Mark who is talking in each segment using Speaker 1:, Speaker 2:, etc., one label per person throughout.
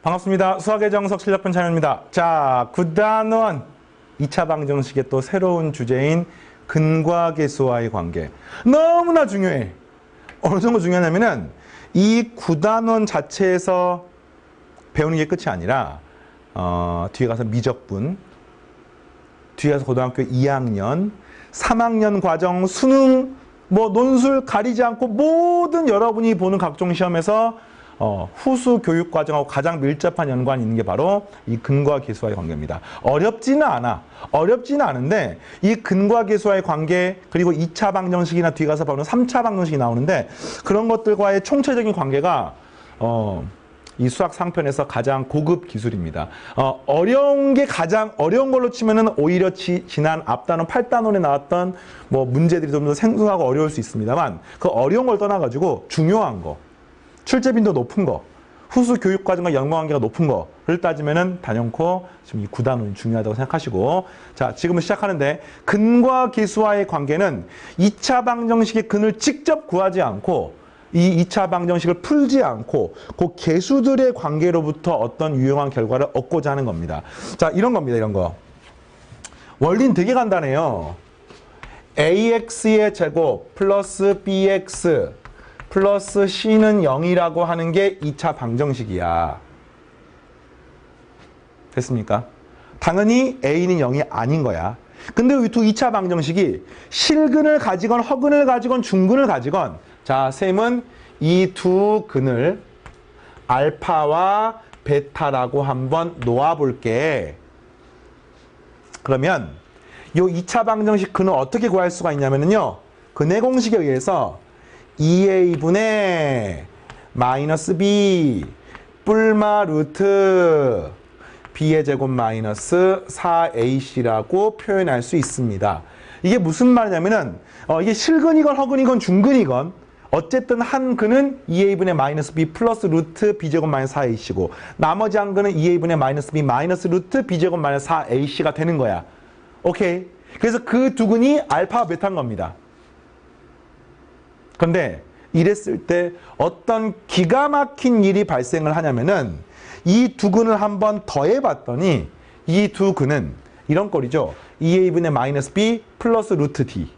Speaker 1: 반갑습니다. 수학의 정석 실력편 찬현입니다. 자, 9단원 2차 방정식의 또 새로운 주제인 근과 계수와의 관계. 너무나 중요해. 어느 정도 중요하냐면은 이 9단원 자체에서 배우는 게 끝이 아니라 뒤에 가서 미적분, 뒤에 가서 고등학교 2학년, 3학년 과정, 수능, 논술 가리지 않고 모든 여러분이 보는 각종 시험에서 후수 교육 과정하고 가장 밀접한 연관이 있는 게 바로 이 근과 계수와의 관계입니다. 어렵지는 않아. 어렵지는 않은데 이 근과 계수와의 관계, 그리고 2차 방정식이나 뒤에 가서 바로 3차 방정식이 나오는데 그런 것들과의 총체적인 관계가 이 수학 상편에서 가장 고급 기술입니다. 어려운 게 가장 어려운 걸로 치면은 오히려 지난 앞단원 8단원에 나왔던 문제들이 좀 더 생소하고 어려울 수 있습니다만 그 어려운 걸 떠나가지고 중요한 거, 출제 빈도 높은 거, 후수 교육 과정과 연관관계가 높은 거를 따지면은 단연코 지금 이 9단원이 중요하다고 생각하시고, 자, 지금은 시작하는데 근과 계수와의 관계는 2차 방정식의 근을 직접 구하지 않고 이 2차 방정식을 풀지 않고 그 계수들의 관계로부터 어떤 유용한 결과를 얻고자 하는 겁니다. 자, 이런 겁니다. 이런 거. 원리는 되게 간단해요. ax의 제곱 플러스 bx 플러스 c는 0이라고 하는 게 2차 방정식이야. 됐습니까? 당연히 a는 0이 아닌 거야. 근데 이 두 2차 방정식이 실근을 가지건 허근을 가지건 중근을 가지건, 자, 쌤은 이 두 근을 알파와 베타라고 한번 놓아볼게. 그러면 이 2차 방정식 근을 어떻게 구할 수가 있냐면요. 근의 공식에 의해서 2a분의 마이너스 b 뿔마 루트 b의 제곱 마이너스 4ac라고 표현할 수 있습니다. 이게 무슨 말이냐면은 이게 실근이건 허근이건 중근이건 어쨌든 한 근은 2a분의 마이너스 b 플러스 루트 b제곱 마이너스 4ac고 나머지 한 근은 2a분의 마이너스 b 마이너스 루트 b제곱 마이너스 4ac가 되는 거야. 오케이? 그래서 그 두 근이 알파와 베타인 겁니다. 그런데 이랬을 때 어떤 기가 막힌 일이 발생을 하냐면은 이 두 근을 한번 더해봤더니 이 두 근은 이런 꼴이죠. 2a분의 마이너스 b 플러스 루트 d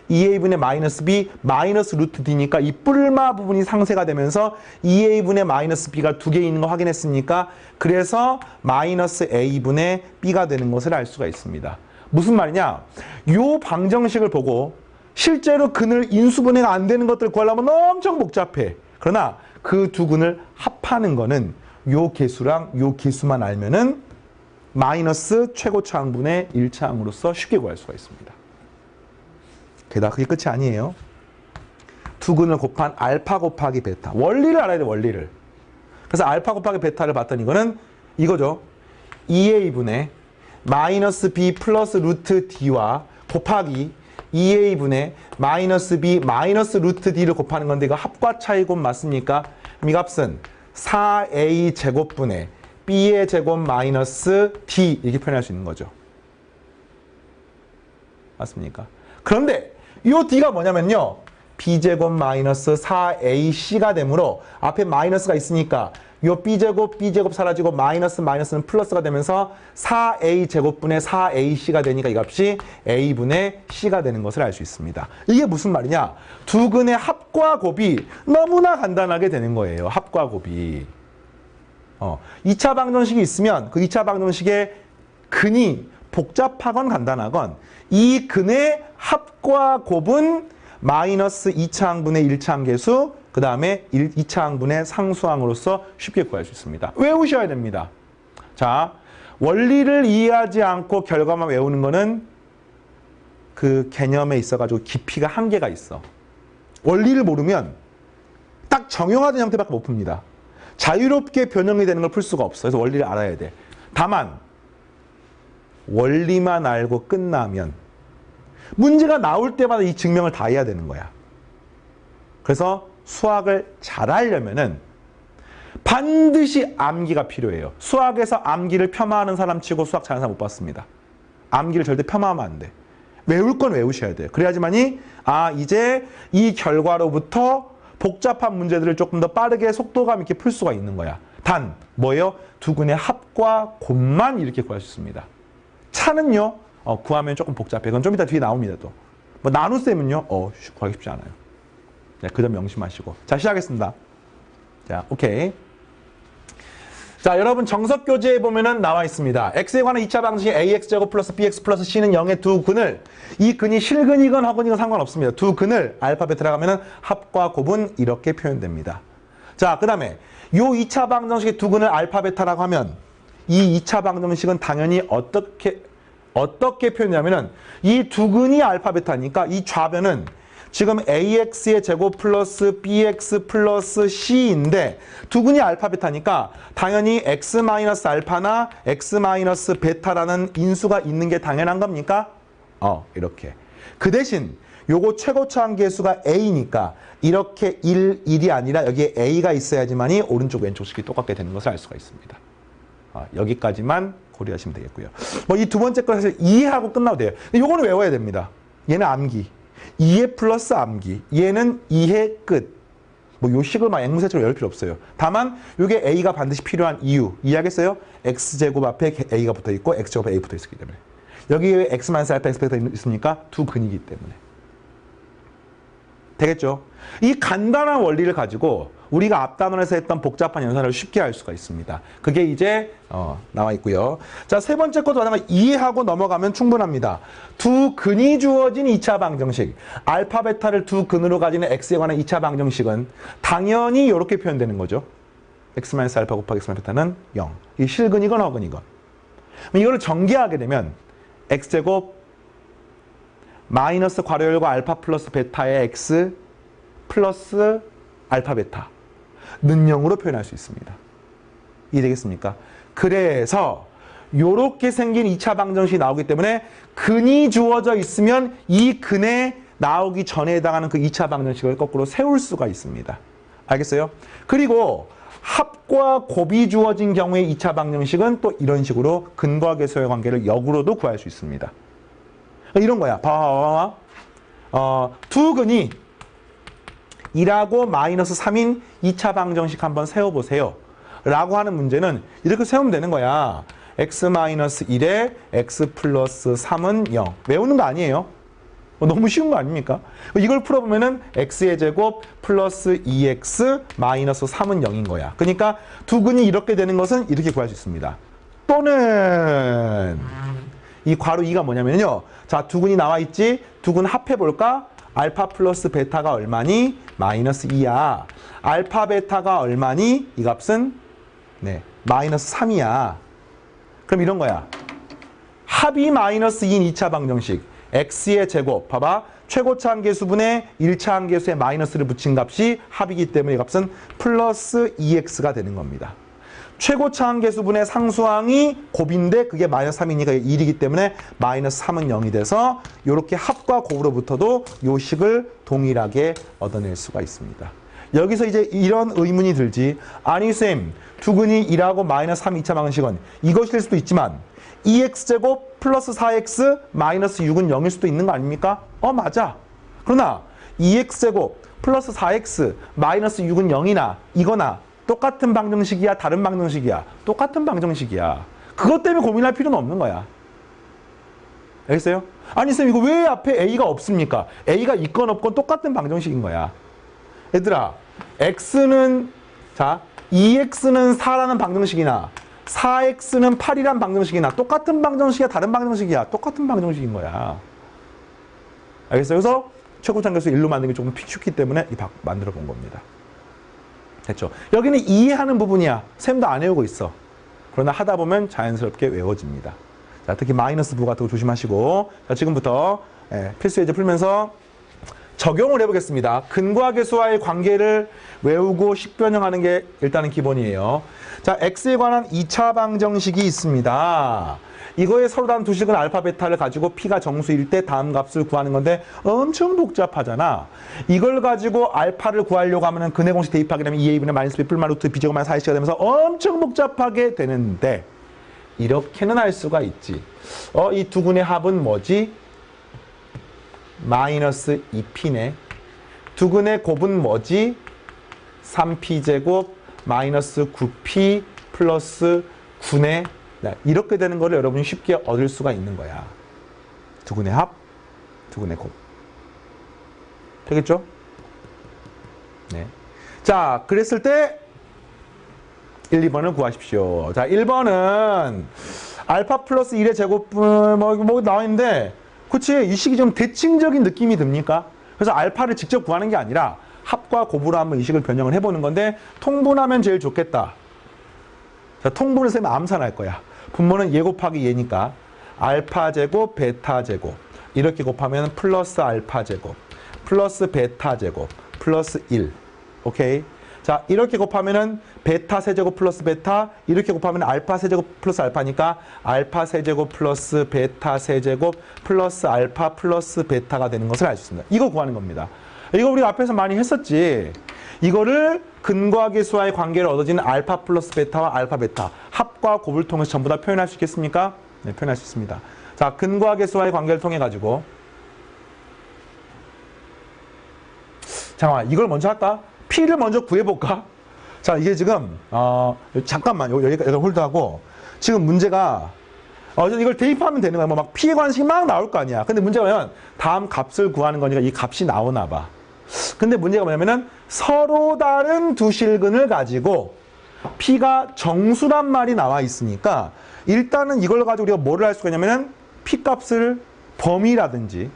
Speaker 1: 2a분의 마이너스 b 마이너스 루트 d니까 이 뿔마 부분이 상쇄가 되면서 2a분의 마이너스 b가 두 개 있는 거 확인했습니까? 그래서 마이너스 a분의 b가 되는 것을 알 수가 있습니다. 무슨 말이냐? 요 방정식을 보고 실제로 근을 인수분해가 안 되는 것들을 구하려면 엄청 복잡해. 그러나 그 두 근을 합하는 거는 요 계수랑 요 계수만 알면은 마이너스 최고차항분의 1차항으로서 쉽게 구할 수가 있습니다. 게다가 그게 끝이 아니에요. 두 근을 곱한 알파 곱하기 베타. 원리를 알아야 돼, 원리를. 그래서 알파 곱하기 베타를 봤더니 이거는 이거죠. 2a분의 마이너스 b 플러스 루트 d와 곱하기 2a분의 마이너스 b 마이너스 루트 d를 곱하는 건데 이거 합과 차이곱 맞습니까? 그럼 이 값은 4a 제곱분의 b의 제곱 마이너스 d 이렇게 표현할 수 있는 거죠. 맞습니까? 그런데 이 d가 뭐냐면요. b제곱 마이너스 4ac가 되므로 앞에 마이너스가 있으니까 이 b제곱 사라지고 마이너스는 플러스가 되면서 4a 제곱분의 4ac가 되니까 이 값이 a분의 c가 되는 것을 알 수 있습니다. 이게 무슨 말이냐? 두 근의 합과 곱이 너무나 간단하게 되는 거예요. 합과 곱이. 2차 방정식이 있으면 그 2차 방정식의 근이 복잡하건 간단하건 이 근의 합과 곱은 마이너스 2차항분의 1차항 계수, 그 다음에 2차항분의 상수항으로서 쉽게 구할 수 있습니다. 외우셔야 됩니다. 자, 원리를 이해하지 않고 결과만 외우는 거는 그 개념에 있어가지고 깊이가 한계가 있어. 원리를 모르면 딱 정형화된 형태밖에 못 풉니다. 자유롭게 변형이 되는 걸 풀 수가 없어. 그래서 원리를 알아야 돼. 다만 원리만 알고 끝나면 문제가 나올 때마다 이 증명을 다 해야 되는 거야. 그래서 수학을 잘하려면은 반드시 암기가 필요해요. 수학에서 암기를 폄하하는 사람 치고 수학 잘하는 사람 못 봤습니다. 암기를 절대 폄하하면 안 돼. 외울 건 외우셔야 돼요. 그래야지만이 이제 이 결과로부터 복잡한 문제들을 조금 더 빠르게 속도감 있게 풀 수가 있는 거야. 단 뭐예요? 두 근의 합과 곱만 이렇게 구할 수 있습니다. 차는요, 구하면 조금 복잡해. 그건 좀 이따 뒤에 나옵니다. 또 뭐 나눗셈은요, 구하기 쉽지 않아요. 네, 그 점 명심하시고. 자, 시작하겠습니다. 자, 오케이. 자, 여러분 정석 교재에 보면은 나와 있습니다. x에 관한 2차 방정식 ax제곱 플러스 bx 플러스 c는 0의 두 근을, 이 근이 실근이건 허근이건 상관없습니다. 두 근을 알파벳 들어가면은 합과 곱은 이렇게 표현됩니다. 자, 그 다음에 요 2차 방정식의 두 근을 알파벳하라고 하면 이 2차 방정식은 당연히 어떻게 표현하냐면은 이 두 근이 알파벳하니까 이 좌변은 지금 ax의 제곱 플러스 bx 플러스 c인데 두 근이 알파벳하니까 당연히 x-알파나 x-베타라는 인수가 있는 게 당연한 겁니까? 이렇게. 그 대신 요거 최고차항 계수가 a니까 이렇게 1이 아니라 여기에 a가 있어야지만이 오른쪽 왼쪽 식이 똑같게 되는 것을 알 수가 있습니다. 여기까지만 고려하시면 되겠고요. 뭐 이 두 번째 거 사실 이해하고 끝나도 돼요. 근데 요거는 외워야 됩니다. 얘는 암기. 이해 플러스 암기. 얘는 이해 끝. 뭐 요 식을 막 앵무새처럼 외울 필요 없어요. 다만 요게 a가 반드시 필요한 이유. 이해하겠어요? x제곱 앞에 a가 붙어 있고 x제곱에 a 붙어 있기 때문에. 여기에 x-알파, x베타 있으니까 두 근이기 때문에. 되겠죠? 이 간단한 원리를 가지고 우리가 앞단원에서 했던 복잡한 연산을 쉽게 할 수가 있습니다. 그게 이제 나와 있고요. 자, 세 번째 것도 하나 이해하고 넘어가면 충분합니다. 두 근이 주어진 2차 방정식. 알파, 베타를 두 근으로 가지는 x에 관한 2차 방정식은 당연히 이렇게 표현되는 거죠. x-알파 곱하기 x-베타는 0. 이 실근이건 허근이건. 이거를 전개하게 되면 x제곱 마이너스 괄호 열고 알파 플러스 베타의 x 플러스 알파 베타 는 0으로 표현할 수 있습니다. 이해되겠습니까? 그래서 요렇게 생긴 2차 방정식이 나오기 때문에 근이 주어져 있으면 이 근에 나오기 전에 해당하는 그 2차 방정식을 거꾸로 세울 수가 있습니다. 알겠어요? 그리고 합과 곱이 주어진 경우의 2차 방정식은 또 이런 식으로 근과 계수의 관계를 역으로도 구할 수 있습니다. 이런 거야. 봐봐. 두 근이 2하고 마이너스 3인 2차 방정식 한번 세워보세요. 라고 하는 문제는 이렇게 세우면 되는 거야. x-1에 x 플러스 3은 0. 외우는 거 아니에요. 너무 쉬운 거 아닙니까? 이걸 풀어보면은 x의 제곱 플러스 2x 마이너스 3은 0인 거야. 그러니까 두 근이 이렇게 되는 것은 이렇게 구할 수 있습니다. 또는 이 괄호 2가 뭐냐면요. 자, 두 근이 나와 있지? 두 근 합해볼까? 알파 플러스 베타가 얼마니? 마이너스 2야. 알파 베타가 얼마니? 이 값은 마이너스 3이야. 그럼 이런 거야. 합이 마이너스 2인 2차 방정식. x의 제곱. 봐봐. 최고차 함계수분의 1차 함계수에 마이너스를 붙인 값이 합이기 때문에 이 값은 플러스 2x가 되는 겁니다. 최고차 함계수분의 상수항이 곱인데 그게 마이너스 3이니까 1이기 때문에 마이너스 3은 0이 돼서 이렇게 합과 곱으로부터도 요 식을 동일하게 얻어낼 수가 있습니다. 여기서 이제 이런 의문이 들지. 아니 쌤, 두 근이 1하고 마이너스 3 2차 방정식은 이것일 수도 있지만 2x제곱 플러스 4x 마이너스 6은 0일 수도 있는 거 아닙니까? 맞아. 그러나 2x제곱 플러스 4x 마이너스 6은 0이나 이거나 똑같은 방정식이야? 다른 방정식이야? 똑같은 방정식이야. 그것 때문에 고민할 필요는 없는 거야. 알겠어요? 아니 쌤, 이거 왜 앞에 a가 없습니까? a가 있건 없건 똑같은 방정식인 거야. 얘들아, x는 2x는 4라는 방정식이나 4x는 8이란 방정식이나 똑같은 방정식이야? 다른 방정식이야? 똑같은 방정식인 거야. 알겠어요? 그래서 최고차함계수 1로 만드는 게 조금 쉽기 때문에 만들어 본 겁니다. 됐죠? 여기는 이해하는 부분이야. 쌤도 안 외우고 있어. 그러나 하다 보면 자연스럽게 외워집니다. 자, 특히 마이너스 부 같은 거 조심하시고. 자, 지금부터 필수 예제 풀면서 적용을 해보겠습니다. 근과 계수와의 관계를 외우고 식변형하는 게 일단은 기본이에요. 자, x에 관한 2차 방정식이 있습니다. 이거에 서로 다른 두 식은 알파, 베타를 가지고 p가 정수일 때 다음 값을 구하는 건데 엄청 복잡하잖아. 이걸 가지고 알파를 구하려고 하면 근의 공식 대입하게 되면 2a분의 마이너스 b 플마 루트 b제곱 마이너스 4x가 되면서 엄청 복잡하게 되는데 이렇게는 할 수가 있지. 이 두 근의 합은 뭐지? 마이너스 2p네. 두 근의 곱은 뭐지? 3p제곱 마이너스 9p 플러스 9네. 이렇게 되는 거를 여러분이 쉽게 얻을 수가 있는 거야. 두근의 합, 두근의 곱. 되겠죠? 네. 자, 그랬을 때 1, 2번을 구하십시오. 자, 1번은 알파 플러스 1의 제곱 뭐 나와 있는데, 그치? 이 식이 좀 대칭적인 느낌이 듭니까? 그래서 알파를 직접 구하는 게 아니라 합과 곱으로 한번 이 식을 변형을 해보는 건데, 통분하면 제일 좋겠다. 자, 통분을 쓰면 암산할 거야. 분모는 얘 곱하기 얘니까 알파 제곱, 베타 제곱 이렇게 곱하면 플러스 알파 제곱, 플러스 베타 제곱, 플러스 1. 오케이? 자, 이렇게 곱하면은 베타 세제곱 플러스 베타, 이렇게 곱하면 알파 세제곱 플러스 알파니까 알파 세제곱 플러스 베타 세제곱 플러스 알파 플러스 베타가 되는 것을 알 수 있습니다. 이거 구하는 겁니다. 이거 우리가 앞에서 많이 했었지. 이거를 근과 계수와의 관계를 얻어지는 알파 플러스 베타와 알파 베타 합과 곱을 통해서 전부 다 표현할 수 있겠습니까? 네, 표현할 수 있습니다. 자, 근과 계수와의 관계를 통해 가지고 잠깐만, 이걸 먼저 할까? P를 먼저 구해볼까? 자, 이게 지금 잠깐만 여기 홀드하고 지금 문제가 이걸 대입하면 되는 거야. 뭐 막 P에 관한 식이 막 나올 거 아니야. 근데 문제가 뭐냐면 다음 값을 구하는 거니까 이 값이 나오나 봐. 근데 문제가 뭐냐면은 서로 다른 두 실근을 가지고 P가 정수란 말이 나와 있으니까 일단은 이걸 가지고 우리가 뭐를 할 수가 있냐면은 P 값을 범위라든지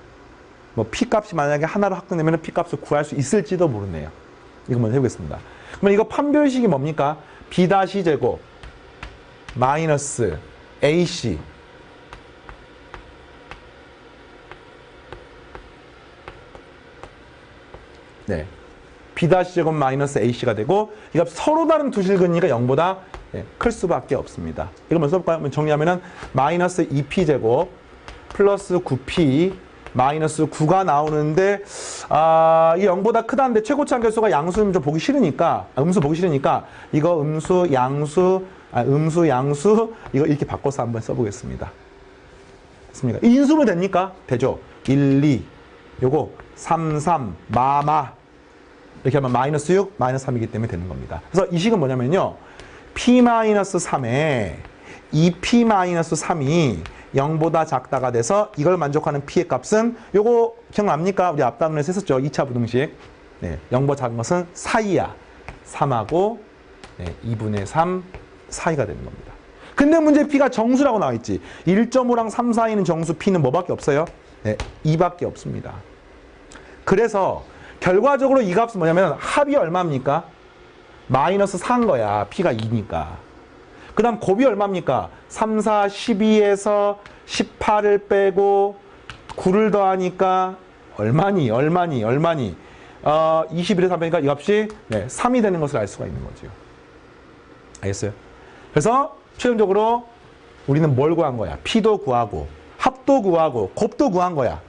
Speaker 1: 뭐 P 값이 만약에 하나로 확정되면은 P 값을 구할 수 있을지도 모르네요. 이거 먼저 해보겠습니다. 그러면 이거 판별식이 뭡니까? B 다시 제곱 마이너스 AC 네, B 다시 제곱 마이너스 AC가 되고 이 값 서로 다른 두 실근이니까 0보다 클 수밖에 없습니다. 이거 먼저 써볼까요? 정리하면은 마이너스 2P 제곱 플러스 9P 마이너스 9가 나오는데 이게 0보다 크다는데 최고치 한계수가 양수는 좀 보기 싫으니까 음수 보기 싫으니까 이거 음수 양수 음수 양수 이거 이렇게 바꿔서 한번 써보겠습니다. 됐습니까? 인수면 됩니까? 되죠. 1, 2 요거 3, 3 마마 이렇게 하면 마이너스 6 마이너스 3이기 때문에 되는 겁니다. 그래서 이 식은 뭐냐면요, P-3에 2P-3이 0보다 작다가 돼서 이걸 만족하는 P의 값은 요거 기억납니까? 우리 앞 단원에서 했었죠. 2차 부등식. 네, 0보다 작은 것은 사이야. 3하고 2분의 3 사이가 되는 겁니다. 근데 문제 P가 정수라고 나와 있지. 1.5랑 3 사이는 정수, P는 뭐밖에 없어요? 네, 2밖에 없습니다. 그래서 결과적으로 이 값은 뭐냐면 합이 얼마입니까? 마이너스 4인 거야. P가 2니까. 그 다음 곱이 얼마입니까? 3, 4, 12에서 18을 빼고 9를 더하니까 얼마니? 21에서 3 빼니까 이 값이 3이 되는 것을 알 수가 있는 거죠. 알겠어요? 그래서 최종적으로 우리는 뭘 구한 거야? P도 구하고 합도 구하고 곱도 구한 거야.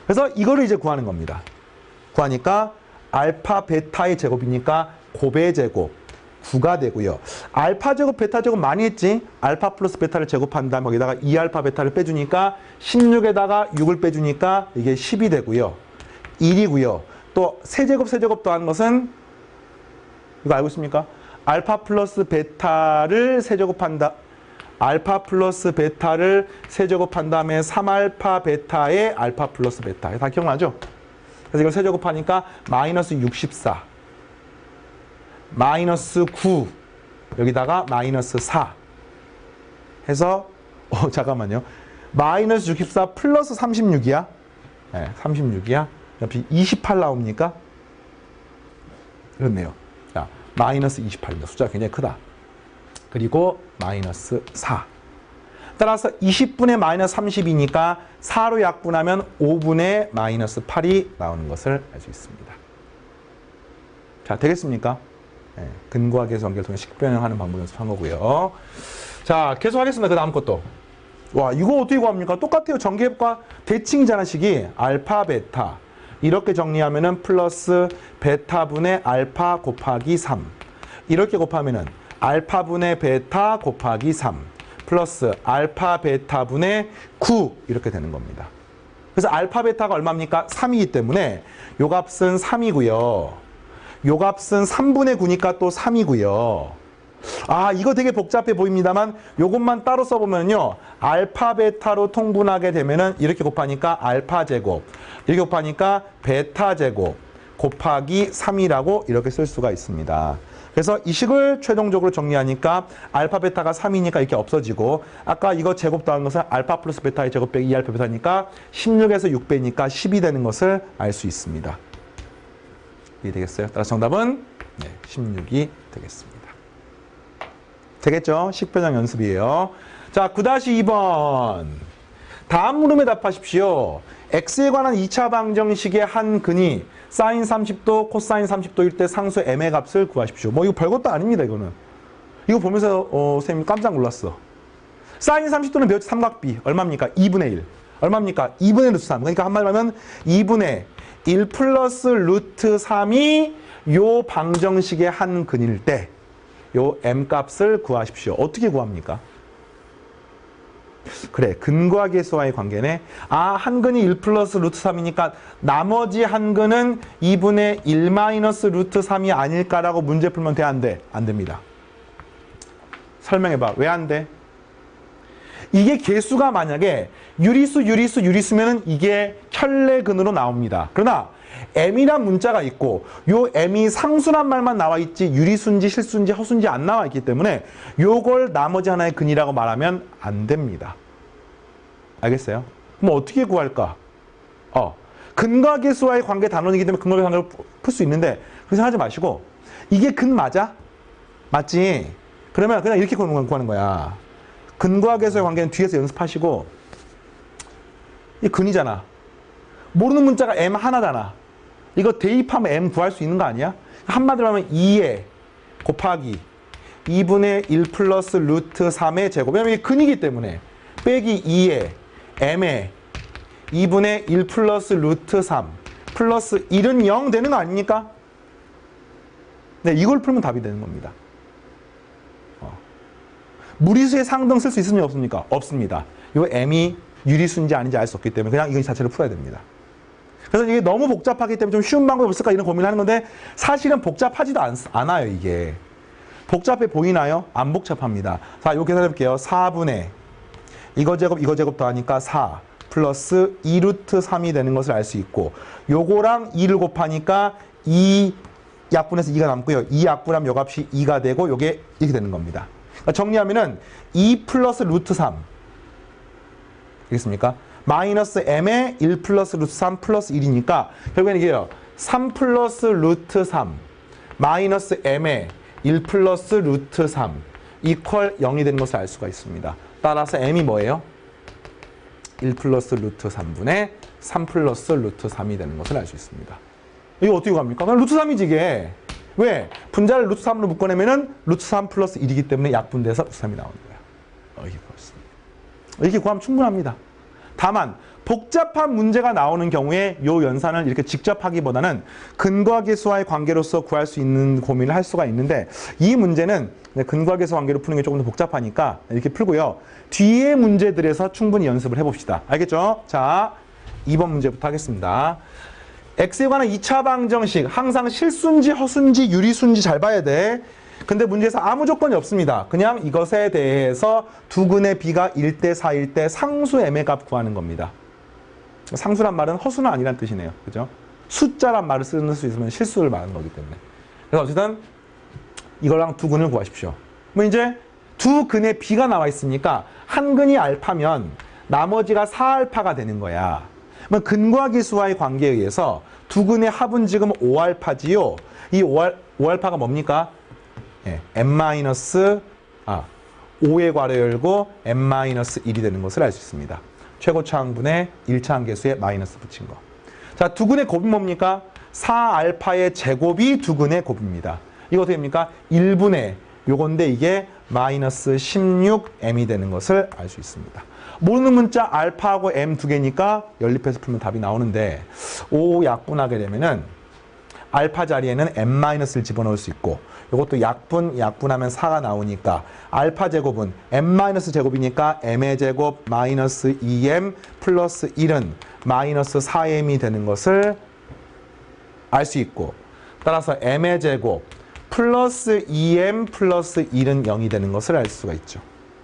Speaker 1: 그래서 이거를 이제 구하는 겁니다. 구하니까 알파 베타의 제곱이니까 곱의 제곱 9가 되고요. 알파 제곱 베타 제곱 많이 했지? 알파 플러스 베타를 제곱한 다음에 거기다가 2알파 베타를 빼주니까 16에다가 6을 빼주니까 이게 10이 되고요. 1이고요. 또 세제곱 더한 것은 이거 알고 있습니까? 알파 플러스 베타를 세제곱한다. 알파 플러스 베타를 세제곱한 다음에 3알파 베타의 알파 플러스 베타. 다 기억나죠? 그래서 이걸 세제곱하니까 마이너스 64 마이너스 9 여기다가 마이너스 4 해서 잠깐만요. 마이너스 64 플러스 36이야. 네, 36이야. 옆이 28 나옵니까? 그렇네요. 자, 마이너스 28입니다. 숫자가 굉장히 크다. 그리고 마이너스 4. 따라서 20분의 마이너스 30이니까 4로 약분하면 5분의 마이너스 8이 나오는 것을 알 수 있습니다. 자, 되겠습니까? 네, 근과 계수 관계를 통해 식변형하는 방법 연습한 거고요. 자, 계속하겠습니다. 그 다음 것도. 와, 이거 어떻게 구합니까? 똑같아요. 전개합과 대칭이잖아, 식이. 알파, 베타. 이렇게 정리하면은 플러스 베타분의 알파 곱하기 3. 이렇게 곱하면은 알파분의 베타 곱하기 3. 플러스 알파 베타분의 9. 이렇게 되는 겁니다. 그래서 알파 베타가 얼마입니까? 3이기 때문에 요 값은 3이고요. 요 값은 3분의 9니까 또 3이고요. 아, 이거 되게 복잡해 보입니다만 요것만 따로 써보면요. 알파, 베타로 통분하게 되면은 이렇게 곱하니까 알파 제곱, 이렇게 곱하니까 베타 제곱 곱하기 3이라고 이렇게 쓸 수가 있습니다. 그래서 이 식을 최종적으로 정리하니까 알파, 베타가 3이니까 이렇게 없어지고 아까 이거 제곱 더한 것은 알파 플러스 베타의 제곱 빼기 2알파 베타니까 16에서 6 빼니까 10이 되는 것을 알 수 있습니다. 이해되겠어요? 따라서 정답은 16이 되겠습니다. 되겠죠? 식변형 연습이에요. 자, 9-2번. 다음 물음에 답하십시오. x에 관한 2차 방정식의 한 근이 사인 30도, 코사인 30도일 때 상수 m의 값을 구하십시오. 뭐 이거 별것도 아닙니다, 이거는. 이거 보면서 선생님 깜짝 놀랐어. 사인 30도는 몇 삼각비 얼마입니까? 2분의 1. 얼마입니까? 2분의 루트 3. 그러니까 한마디로 하면 2분의 1 플러스 루트 3이 요 방정식의 한 근일 때 요 m 값을 구하십시오. 어떻게 구합니까? 그래, 근과 계수와의 관계네. 아, 한 근이 1 플러스 루트 3이니까 나머지 한 근은 2분의 1 마이너스 루트 3이 아닐까라고 문제 풀면 돼, 안 돼? 안 됩니다. 설명해봐. 왜 안 돼? 이게 계수가 만약에 유리수면은 이게 켤레근으로 나옵니다. 그러나 m이란 문자가 있고 요 m이 상수란 말만 나와 있지 유리수인지 실수인지 허수인지 안 나와 있기 때문에 요걸 나머지 하나의 근이라고 말하면 안 됩니다. 알겠어요? 그럼 어떻게 구할까? 근과 계수와의 관계 단원이기 때문에 근과 계수 관계를 풀 수 있는데 그렇게 생각하지 마시고 이게 근 맞아? 맞지? 그러면 그냥 이렇게 구하는 거야. 근과 계수의 관계는 뒤에서 연습하시고 이 근이잖아. 모르는 문자가 m 하나잖아. 이거 대입하면 m 구할 수 있는 거 아니야? 한마디로 하면 2에 곱하기 2분의 1 플러스 루트 3의 제곱. 왜냐면 이게 근이기 때문에 빼기 2에 m에 2분의 1 플러스 루트 3 플러스 1은 0 되는 거 아닙니까? 네, 이걸 풀면 답이 되는 겁니다. 무리수의 상등 쓸 수 있습니까? 없습니까? 없습니다. 요 m이 유리수인지 아닌지 알 수 없기 때문에 그냥 이거 자체를 풀어야 됩니다. 그래서 이게 너무 복잡하기 때문에 좀 쉬운 방법이 없을까 이런 고민을 하는 건데 사실은 복잡하지도 않아요, 이게. 복잡해 보이나요? 안 복잡합니다. 자, 이거 계산해 볼게요. 4분의 이거 제곱 더하니까 4 플러스 2루트 3이 되는 것을 알 수 있고 요거랑 2를 곱하니까 2 약분해서 2가 남고요. 2 약분하면 요 값이 2가 되고 요게 이렇게 되는 겁니다. 그러니까 정리하면은 2 플러스 루트 3 알겠습니까? 마이너스 m에 1 플러스 루트 3 플러스 1이니까 결국에는 이게요. 3 플러스 루트 3 마이너스 m에 1 플러스 루트 3 이퀄 0이 되는 것을 알 수가 있습니다. 따라서 m이 뭐예요? 1 플러스 루트 3분의 3 플러스 루트 3이 되는 것을 알 수 있습니다. 이거 어떻게 갑니까? 그냥 루트 3이지 이게. 왜? 분자를 루트 3으로 묶어내면은 루트 3 플러스 1이기 때문에 약분돼서 루트 3이 나오는 거야. 이렇게 구했습니다. 이렇게 구하면 충분합니다. 다만 복잡한 문제가 나오는 경우에 요 연산을 이렇게 직접 하기보다는 근과 계수와의 관계로서 구할 수 있는 고민을 할 수가 있는데 이 문제는 근과 계수 관계로 푸는 게 조금 더 복잡하니까 이렇게 풀고요. 뒤에 문제들에서 충분히 연습을 해봅시다. 알겠죠? 자, 2번 문제부터 하겠습니다. x에 관한 2차 방정식 항상 실수인지 허수인지 유리수인지 잘 봐야 돼. 근데 문제에서 아무 조건이 없습니다. 그냥 이것에 대해서 두 근의 b가 1대 4일 때 상수 m의 값 구하는 겁니다. 상수란 말은 허수는 아니란 뜻이네요. 그죠? 숫자란 말을 쓸 수 있으면 실수를 말하는 거기 때문에. 그래서 어쨌든 이거랑 두 근을 구하십시오. 그럼 이제 두 근의 b가 나와 있으니까 한 근이 알파면 나머지가 4알파가 되는 거야. 그럼 근과 계수와의 관계에 의해서 두 근의 합은 지금 5알파지요. 이 5알파가 뭡니까? n-5의 괄호 열고 n-1이 되는 것을 알 수 있습니다. 최고차항분의 1차항 계수에 마이너스 붙인 거. 자, 두 근의 곱이 뭡니까? 4알파의 제곱이 두 근의 곱입니다. 이거 어떻게 됩니까? 1분의 요건데 이게 마이너스 16m이 되는 것을 알 수 있습니다. 모르는 문자 알파하고 m 두 개니까 연립해서 풀면 답이 나오는데 5 약분하게 되면은 알파 자리에는 n-를 집어넣을 수 있고 이것도 약분하면 4가 나오니까 알파 제곱은 n-제곱이니까 m의 제곱 마이너스 2m 플러스 1은 마이너스 4m이 되는 것을 알 수 있고 따라서 m의 제곱 플러스 2m 플러스 1은 0이 되는 것을 알 수가 있죠.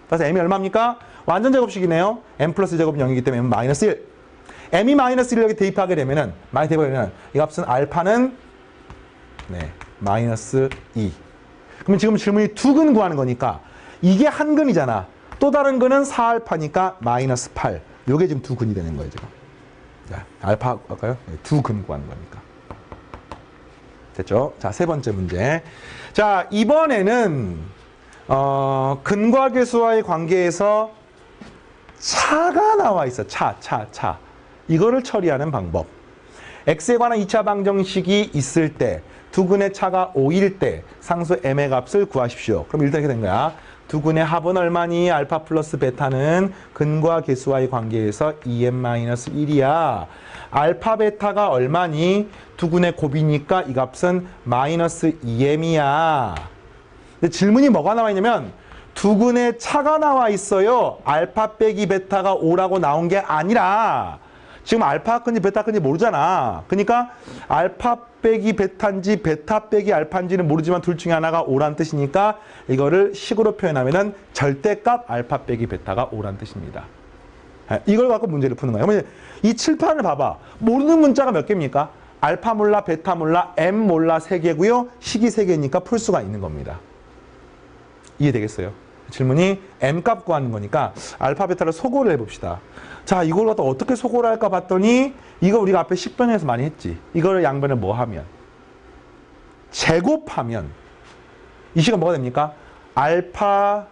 Speaker 1: 따라서 m이 얼마입니까? 완전 제곱식이네요. m 플러스 제곱은 0이기 때문에 m은 마이너스 1. m이 마이너스 1을 여기 대입하게 되면은, 많이 대입하면 이 값은 알파는 마이너스 2. 그러면 지금 질문이 두 근 구하는 거니까 이게 한 근이잖아. 또 다른 근은 4알파니까 마이너스 8. 요게 지금 두 근이 되는 거예요, 지금. 자, 알파 할까요? 두 근 구하는 거니까. 됐죠? 자, 세 번째 문제. 자, 이번에는 근과 계수와의 관계에서 차가 나와 있어. 차. 이거를 처리하는 방법. x에 관한 2차 방정식이 있을 때 두 근의 차가 5일 때 상수 m의 값을 구하십시오. 그럼 일단 이렇게 된 거야. 두 근의 합은 얼마니? 알파 플러스 베타는 근과 계수와의 관계에서 2m-1이야. 알파 베타가 얼마니? 두 근의 곱이니까 이 값은 마이너스 2m이야. 근데 질문이 뭐가 나와 있냐면 두 근의 차가 나와 있어요. 알파 빼기 베타가 5라고 나온 게 아니라 지금 알파 큰지 베타 큰지 모르잖아. 그러니까 알파 빼기 베타인지 베타 빼기 알파인지는 모르지만 둘 중에 하나가 5란 뜻이니까 이거를 식으로 표현하면은 절대값 알파 빼기 베타가 5란 뜻입니다. 이걸 갖고 문제를 푸는 거예요. 이 칠판을 봐봐. 모르는 문자가 몇 개입니까? 알파 몰라, 베타 몰라, m 몰라 3개고요. 식이 3개니까 풀 수가 있는 겁니다. 이해되겠어요? 질문이 m값 구하는 거니까 알파, 베타를 소거를 해봅시다. 자, 이걸 갖다 어떻게 소거를 할까 봤더니 이거 우리가 앞에 식변에서 많이 했지. 이거를 양변을 뭐 하면? 제곱하면 이 식은 뭐가 됩니까? 알파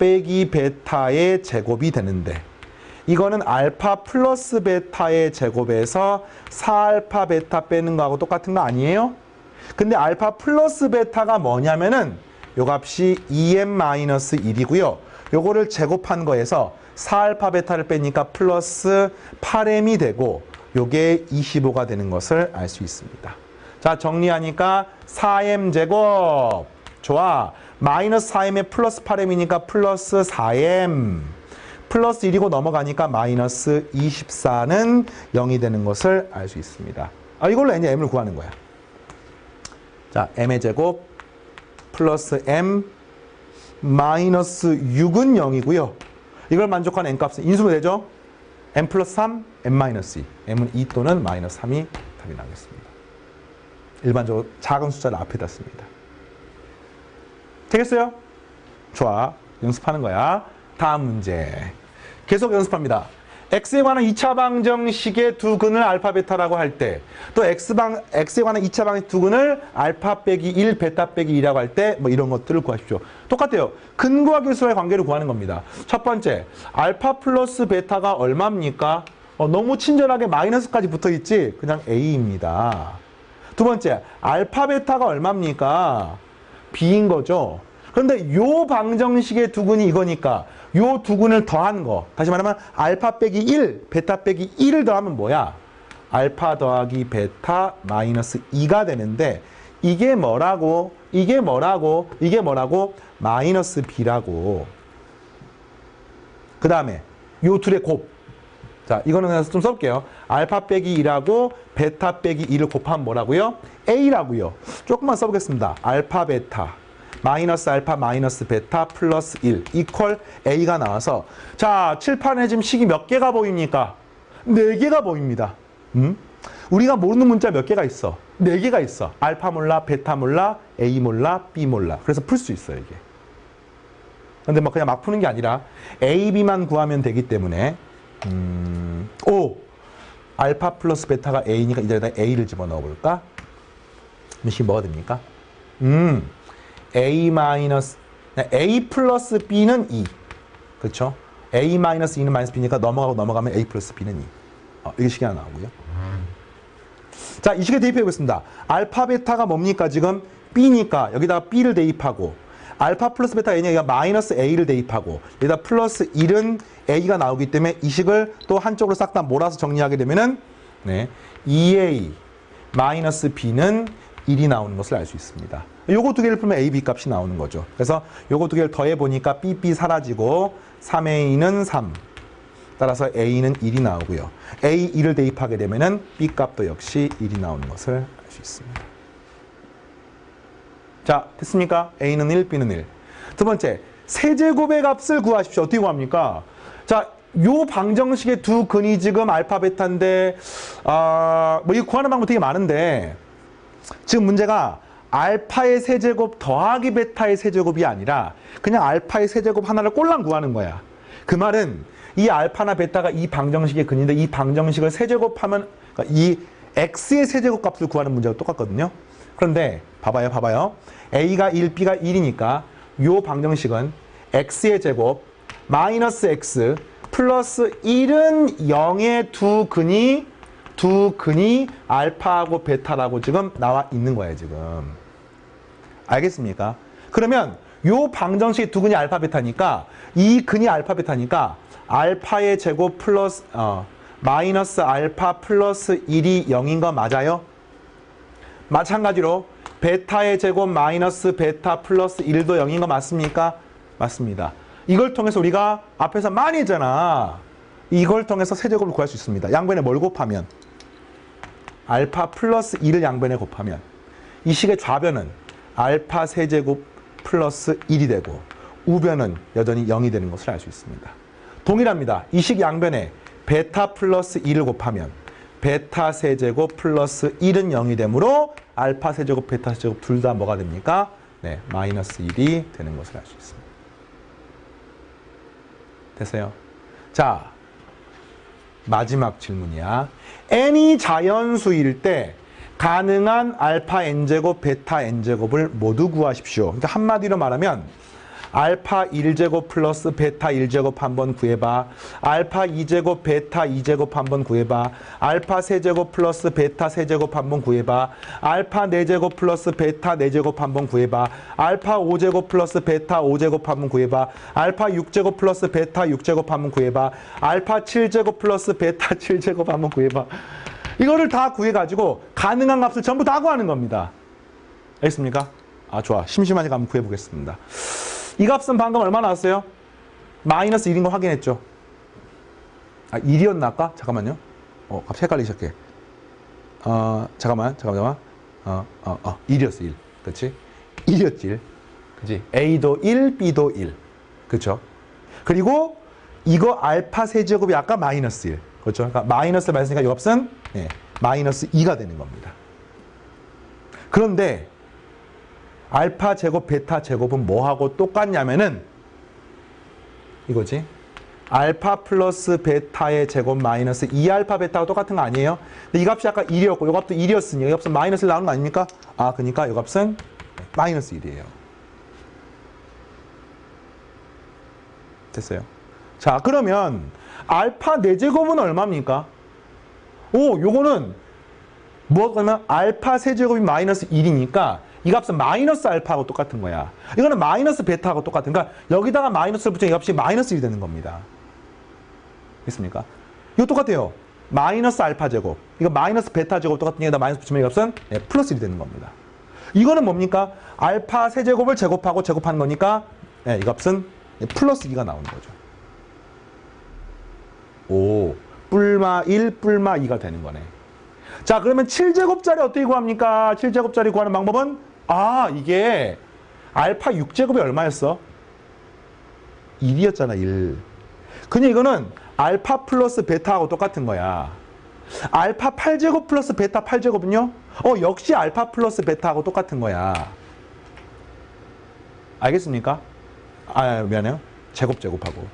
Speaker 1: 빼기 베타의 제곱이 되는데 이거는 알파 플러스 베타의 제곱에서 4알파 베타 빼는 거하고 똑같은 거 아니에요? 근데 알파 플러스 베타가 뭐냐면은 요 값이 2m-1이고요. 요거를 제곱한 거에서 4알파 베타를 빼니까 플러스 8m이 되고 요게 25가 되는 것을 알 수 있습니다. 자, 정리하니까 4m 제곱. 좋아. 마이너스 4m에 플러스 8m이니까 플러스 4m. 플러스 1이고 넘어가니까 마이너스 24는 0이 되는 것을 알 수 있습니다. 이걸로 이제 m을 구하는 거야. 자, m의 제곱 플러스 m 마이너스 6은 0이고요. 이걸 만족하는 n값은 인수분 되죠? m 플러스 3, m 마이너스 2. m은 2 또는 마이너스 3이 답이 나겠습니다. 일반적으로 작은 숫자를 앞에다 씁니다. 되겠어요? 좋아. 연습하는 거야. 다음 문제. 계속 연습합니다. x에 관한 2차 방정식의 두 근을 알파 베타라고 할 때 또 x에 관한 2차 방정식 두 근을 알파 빼기 1, 베타 빼기 2라고 할 때 뭐 이런 것들을 구하십시오. 똑같아요. 근과 계수와의 관계를 구하는 겁니다. 첫 번째, 알파 플러스 베타가 얼마입니까? 너무 친절하게 마이너스까지 붙어있지? 그냥 a입니다. 두 번째, 알파 베타가 얼마입니까? b인 거죠. 그런데 요 방정식의 두 근이 이거니까 요 두 근을 더한 거, 다시 말하면 알파 빼기 1, 베타 빼기 1을 더하면 뭐야? 알파 더하기 베타 마이너스 2가 되는데 이게 뭐라고? 이게 뭐라고? 이게 뭐라고? 마이너스 b라고. 그 다음에 요 둘의 곱. 자, 이거는 그냥 좀 써볼게요. 알파 빼기 2라고 베타 빼기 2를 곱하면 뭐라고요? a라고요. 조금만 써보겠습니다. 알파 베타 마이너스 알파 마이너스 베타 플러스 1 이퀄 a가 나와서 자, 칠판에 지금 식이 몇 개가 보입니까? 4개가 보입니다. 우리가 모르는 문자 몇 개가 있어? 4개가 있어. 알파 몰라, 베타 몰라, a 몰라, b 몰라. 그래서 풀 수 있어요, 이게. 근데 뭐 그냥 막 푸는 게 아니라 a, b만 구하면 되기 때문에 알파 플러스 베타가 a니까 이제다 a를 집어넣어 볼까? 이식 뭐가 됩니까? a 마이너스 a 플러스 b는 2. 그렇죠? a 마이너스 2는 마이너스 b니까 넘어가면 a 플러스 b는 2. 이게 식이 하나 나오고요. 자, 이 식에 대입해 보겠습니다. 알파 베타가 뭡니까? 지금 b니까 여기다가 b를 대입하고 알파 플러스 베타 a니까 마이너스 a를 대입하고 여기다 플러스 1은 a가 나오기 때문에 이 식을 또 한쪽으로 싹 다 몰아서 정리하게 되면은 2a 마이너스 b는 1이 나오는 것을 알 수 있습니다. 요거 두 개를 풀면 a, b 값이 나오는 거죠. 그래서 요거 두 개를 더해 보니까 b, b 사라지고 3a는 3. 따라서 a는 1이 나오고요. a 1을 대입하게 되면은 b 값도 역시 1이 나오는 것을 알 수 있습니다. 자, 됐습니까? A는 1, B는 1. 두 번째, 세제곱의 값을 구하십시오. 어떻게 구합니까? 자, 요 방정식의 두 근이 지금 알파, 베타인데, 뭐 이거 구하는 방법 되게 많은데, 지금 문제가 알파의 세제곱 더하기 베타의 세제곱이 아니라 그냥 알파의 세제곱 하나를 꼴랑 구하는 거야. 그 말은 이 알파나 베타가 이 방정식의 근인데 이 방정식을 세제곱하면 그러니까 이 x의 세제곱 값을 구하는 문제가 똑같거든요. 그런데 봐봐요. a가 1, b가 1이니까 요 방정식은 x의 제곱 마이너스 x 플러스 1은 0의 두 근이 알파하고 베타라고 지금 나와 있는 거예요, 지금. 알겠습니까? 그러면 요 방정식의 두 근이 알파, 베타니까 이 근이 알파, 베타니까 알파의 제곱 플러스 마이너스 알파 플러스 1이 0인 거 맞아요? 마찬가지로 베타의 제곱 마이너스 베타 플러스 1도 0인 거 맞습니까? 맞습니다. 이걸 통해서 우리가 앞에서 많이 했잖아. 이걸 통해서 세제곱을 구할 수 있습니다. 양변에 뭘 곱하면? 알파 플러스 2를 양변에 곱하면 이 식의 좌변은 알파 세제곱 플러스 1이 되고 우변은 여전히 0이 되는 것을 알 수 있습니다. 동일합니다. 이 식 양변에 베타 플러스 2를 곱하면 베타 세제곱 플러스 1은 0이 되므로 알파 세제곱, 베타 세제곱 둘 다 뭐가 됩니까? 네, 마이너스 1이 되는 것을 알 수 있습니다. 됐어요? 자, 마지막 질문이야. n이 자연수일 때 가능한 알파 n제곱, 베타 n제곱을 모두 구하십시오. 그러니까 한마디로 말하면 알파 1제곱 플러스 베타 1제곱 한번 구해봐. 알파 2제곱, 베타 2제곱 한번 구해봐. 알파 세제곱 플러스 베타 세제곱 한번 구해봐. 알파 4제곱 플러스 베타 4제곱 한번 구해봐. 알파 5제곱 플러스 베타 5제곱 한번 구해봐. 알파 6제곱 플러스 베타 6제곱 한번 구해봐. 알파 7제곱 플러스 베타 7제곱 한번 구해봐. 이거를 다 구해가지고 가능한 값을 전부 다 구하는 겁니다. 알겠습니까? 아, 좋아. 심심하니까 한번 구해보겠습니다. 이 값은 방금 얼마 나왔어요? 마이너스 1인 거 확인했죠? 아, 1이었나 아까? 잠깐만요. 갑자기 헷갈리기 시작해. 잠깐만. 1이었어, 1. 그치? 1이었지, 1. 그치? A도 1, B도 1. 그쵸? 그리고 이거 알파 세제곱이 아까 마이너스 1. 그렇죠? 그러니까 마이너스 맞으니까 이 값은 네, 마이너스 2가 되는 겁니다. 그런데 알파 제곱, 베타 제곱은 뭐하고 똑같냐면은 이거지. 알파 플러스 베타의 제곱 마이너스 2알파 베타가 똑같은 거 아니에요? 근데 이 값이 아까 1이었고 이 값도 1이었으니 이 값은 마이너스 1 나오는 거 아닙니까? 아, 그러니까 이 값은 마이너스 1이에요. 됐어요. 자, 그러면 알파 4제곱은 얼마입니까? 요거는 뭐냐면 알파 세제곱이 마이너스 1이니까 이 값은 마이너스 알파하고 똑같은 거야. 이거는 마이너스 베타하고 똑같은 거야. 그러니까 여기다가 마이너스를 붙이면 이 값이 마이너스 1이 되는 겁니다. 됐습니까? 이거 똑같아요. 마이너스 알파 제곱. 이거 마이너스 베타 제곱 똑같은 얘기다 마이너스 붙이면 이 값은 네, 플러스 1이 되는 겁니다. 이거는 뭡니까? 알파 세제곱을 제곱하고 제곱하는 거니까 네, 이 값은 플러스 2가 나오는 거죠. 뿔마 1, 뿔마 2가 되는 거네. 자, 그러면 7제곱짜리 어떻게 구합니까? 7제곱짜리 구하는 방법은 이게 알파 6제곱이 얼마였어? 1이었잖아, 1. 그냥 이거는 알파 플러스 베타하고 똑같은 거야. 알파 8제곱 플러스 베타 8제곱은요? 역시 알파 플러스 베타하고 똑같은 거야. 알겠습니까? 미안해요. 제곱하고.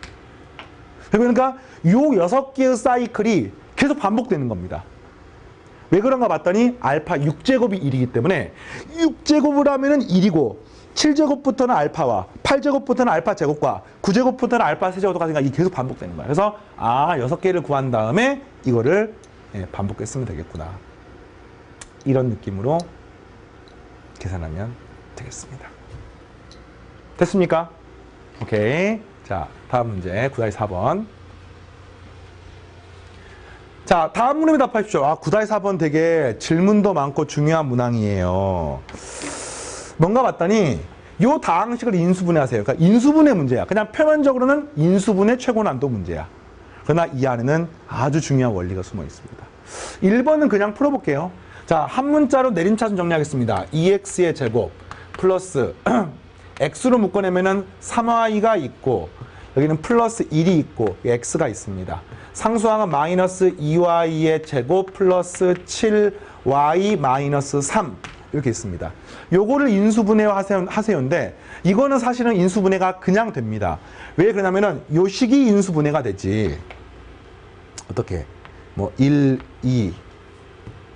Speaker 1: 그러니까 요 6개의 사이클이 계속 반복되는 겁니다. 왜 그런가 봤더니 알파 6제곱이 1이기 때문에 6제곱을 하면은 1이고 7제곱부터는 알파와 8제곱부터는 알파 제곱과 9제곱부터는 알파 세제곱 똑같으니까 이게 계속 반복되는 거야. 그래서 6개를 구한 다음에 이거를 반복했으면 되겠구나. 이런 느낌으로 계산하면 되겠습니다. 됐습니까? 오케이. 자, 다음 문제 9-4번. 자, 다음 문항에 답하십시오. 9-4번 되게 질문도 많고 중요한 문항이에요. 뭔가 봤더니 요 다항식을 인수분해하세요. 그러니까 인수분해 문제야. 그냥 표면적으로는 인수분해 최고 난도 문제야. 그러나 이 안에는 아주 중요한 원리가 숨어 있습니다. 1번은 그냥 풀어볼게요. 자, 한 문자로 내림차순 정리하겠습니다. 2x의 제곱 플러스 x로 묶어내면은 3y가 있고 여기는 플러스 1이 있고 x가 있습니다. 상수항은 마이너스 2y의 제곱 플러스 7y 마이너스 3 이렇게 있습니다. 요거를 인수분해화 하세요인데 이거는 사실은 인수분해가 그냥 됩니다. 왜 그러냐면은 요 식이 인수분해가 되지. 어떻게? 뭐 1, 2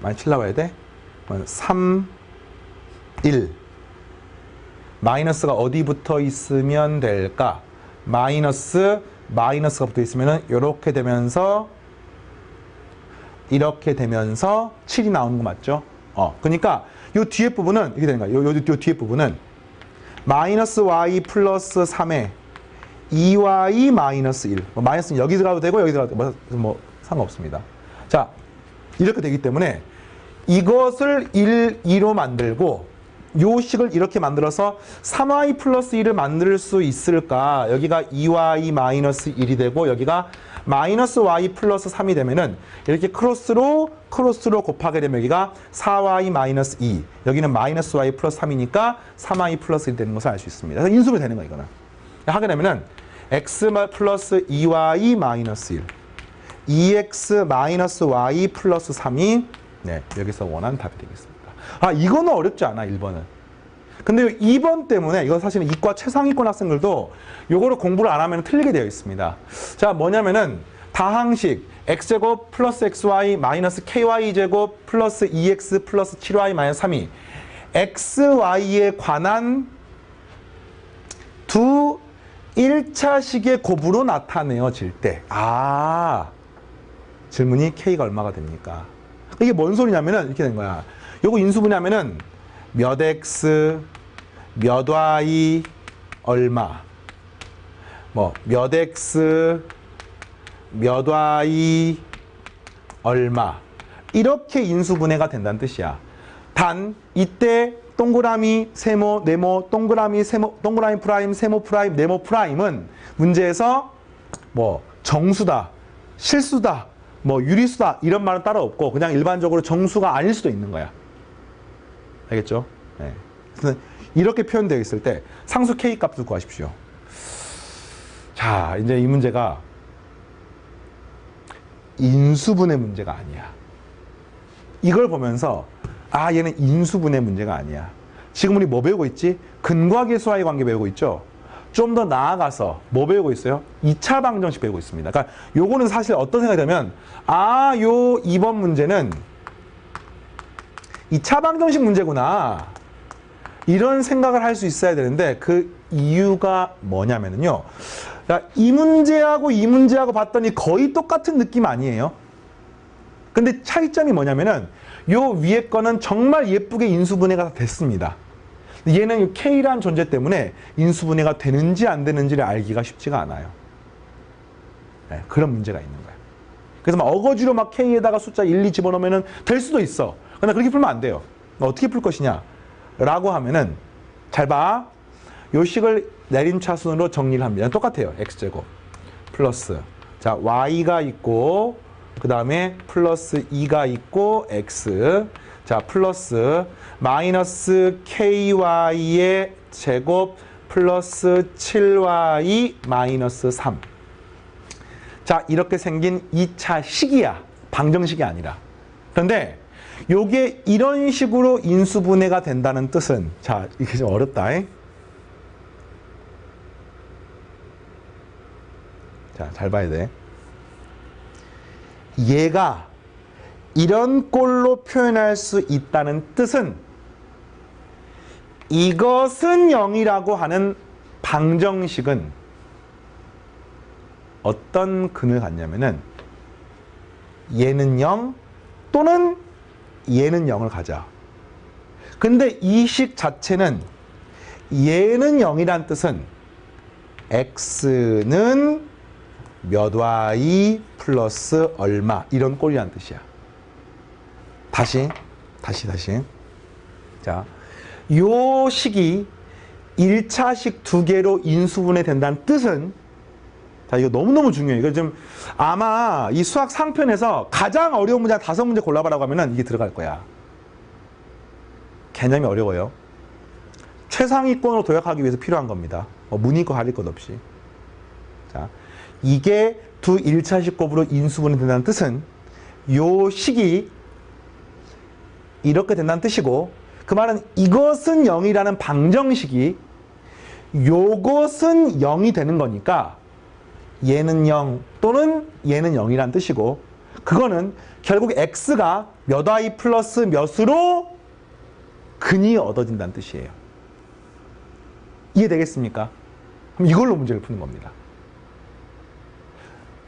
Speaker 1: 많이 칠라봐야 돼? 3, 1 마이너스가 어디 붙어 있으면 될까? 마이너스가 붙어 있으면 이렇게 되면서 7이 나오는 거 맞죠? 그러니까 요 뒤에 부분은 이렇게 되는 거야. 요 뒤에 부분은 마이너스 y 플러스 3에 2y 마이너스 1. 마이너스는 여기 들어가도 되고 여기 들어가도 되고 뭐 상관없습니다. 자, 이렇게 되기 때문에 이것을 1, 2로 만들고 요 식을 이렇게 만들어서 3y 플러스 1을 만들 수 있을까? 여기가 2y 마이너스 1이 되고 여기가 마이너스 y 플러스 3이 되면은 이렇게 크로스로 곱하게 되면 여기가 4y 마이너스 2 여기는 마이너스 y 플러스 3이니까 3y 플러스 1 되는 것을 알 수 있습니다. 그래서 인수분해 되는 거야 이거는. 하게 되면은 x 플러스 2y 마이너스 1 2x 마이너스 y 플러스 3이 네, 여기서 원하는 답이 되겠습니다. 이거는 어렵지 않아 1번은. 근데 2번 때문에 이건 사실은 이과 최상위권 학생들도 요거를 공부를 안 하면 틀리게 되어 있습니다. 자, 뭐냐면은 다항식 x제곱 플러스 xy 마이너스 ky제곱 플러스 2x 플러스 7y 마이너스 3이 xy에 관한 두 1차식의 곱으로 나타내어질 때 질문이 k가 얼마가 됩니까? 이게 뭔 소리냐면은 이렇게 된 거야. 요거 인수분해하면은 몇 x 몇 y 얼마 몇 x 몇 y 얼마 이렇게 인수분해가 된다는 뜻이야. 단 이때 동그라미 세모 네모 동그라미 세모 동그라미 프라임 세모 프라임 네모 프라임은 문제에서 뭐 정수다 실수다 뭐 유리수다 이런 말은 따로 없고 그냥 일반적으로 정수가 아닐 수도 있는 거야. 알겠죠? 네. 그래서 이렇게 표현되어 있을 때 상수 k 값을 구하십시오. 자, 이제 이 문제가 인수분해 문제가 아니야. 이걸 보면서 얘는 인수분해 문제가 아니야. 지금 우리 뭐 배우고 있지? 근과 계수와의 관계 배우고 있죠? 좀 더 나아가서 뭐 배우고 있어요? 2차 방정식 배우고 있습니다. 그러니까 요거는 사실 어떤 생각이 들면 요 2번 문제는 2차 방정식 문제구나. 이런 생각을 할 수 있어야 되는데 그 이유가 뭐냐면요. 이 문제하고 이 문제하고 봤더니 거의 똑같은 느낌 아니에요? 근데 차이점이 뭐냐면은 요 위에 거는 정말 예쁘게 인수분해가 됐습니다. 얘는 K라는 존재 때문에 인수분해가 되는지 안 되는지를 알기가 쉽지가 않아요. 네, 그런 문제가 있는 거예요. 그래서 막 어거지로 막 K에다가 숫자 1, 2 집어넣으면 될 수도 있어. 그러나 그렇게 풀면 안 돼요. 어떻게 풀 것이냐? 라고 하면은 잘 봐. 요 식을 내림차순으로 정리를 합니다. 똑같아요. x제곱 플러스 자 y가 있고 그 다음에 플러스 2가 있고 x 자 플러스 마이너스 ky의 제곱 플러스 7y 마이너스 3 자 이렇게 생긴 2차 식이야. 방정식이 아니라. 그런데 요게 이런 식으로 인수분해가 된다는 뜻은 자 이게 좀 어렵다. 자, 잘 봐야 돼. 얘가 이런 꼴로 표현할 수 있다는 뜻은 이것은 0이라고 하는 방정식은 어떤 근을 갖냐면은 얘는 0 또는 얘는 0을 가져. 근데 이 식 자체는 얘는 0이란 뜻은 x는 몇 y 플러스 얼마 이런 꼴이란 뜻이야. 다시. 자, 요 식이 1차식 두 개로 인수분해 된다는 뜻은 자, 이거 너무너무 중요해요. 이거 좀 아마 이 수학 상편에서 가장 어려운 문제 5문제 골라봐라고 하면은 이게 들어갈 거야. 개념이 어려워요. 최상위권으로 도약하기 위해서 필요한 겁니다. 문이 있고 가릴 것 없이. 자, 이게 두 1차식 곱으로 인수분해 된다는 뜻은 요 식이 이렇게 된다는 뜻이고, 그 말은 이것은 0이라는 방정식이 요것은 0이 되는 거니까 얘는 0 또는 얘는 0이라는 뜻이고, 그거는 결국 x가 몇 y 플러스 몇으로 근이 얻어진다는 뜻이에요. 이해되겠습니까? 그럼 이걸로 문제를 푸는 겁니다.